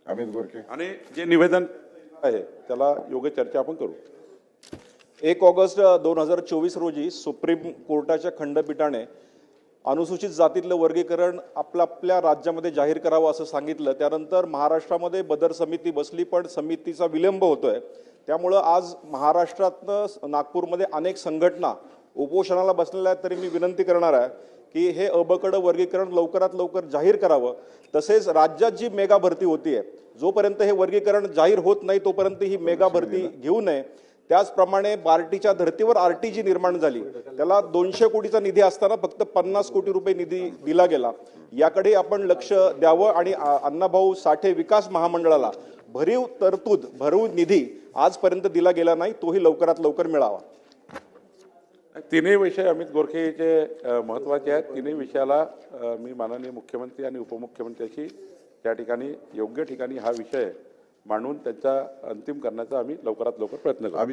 अमित गोरखे आणि जे निवेदन आहे त्याला योग्य चर्चा आपण करू। 1 ऑगस्ट 2024 रोजी सुप्रीम कोर्टाच्या खंडपीठाने अनुसूचित जातीतलं वर्गीकरण आपल्या राज्यामध्ये जाहीर करावं असं सांगितलं। त्यानंतर महाराष्ट्रामध्ये बदर समिती बसली, पण समितीचा विलंब होतोय। त्यामुळं आज महाराष्ट्रातनं नागपूरमध्ये अनेक संघटना उपोषणाला बसलेल्या आहेत। तरी मी विनंती करणार आहे की हे अबकडं वर्गीकरण लवकरात लवकर जाहीर करावं। तसेच राज्यात जी मेगा भरती होतीये, जोपर्यंत हे वर्गीकरण जाहीर होत नाही तोपर्यंत ही मेगा भरती घेऊ नये। त्याचप्रमाणे बार्टीच्या धर्तीवर आरटी जी निर्माण झाली त्याला 200 कोटीचा निधी असताना फक्त 50 कोटी रुपये निधी दिला गेला। याकडे आपण लक्ष द्यावं आणि अण्णाभाऊ साठे विकास महामंडळाला भरीव निधी आजपर्यंत दिला गेला नाही, तोही लवकरात लवकर मिळावा। तिन्ही विषय अमित गोरखेचे महत्त्वाचे आहेत। तिन्ही विषयाला मी माननीय मुख्यमंत्री आणि उपमुख्यमंत्र्यांशी त्या ठिकाणी योग्य ठिकाणी हा विषय मांडून त्याचा अंतिम करण्याचा आम्ही लवकरात लवकर प्रयत्न करू।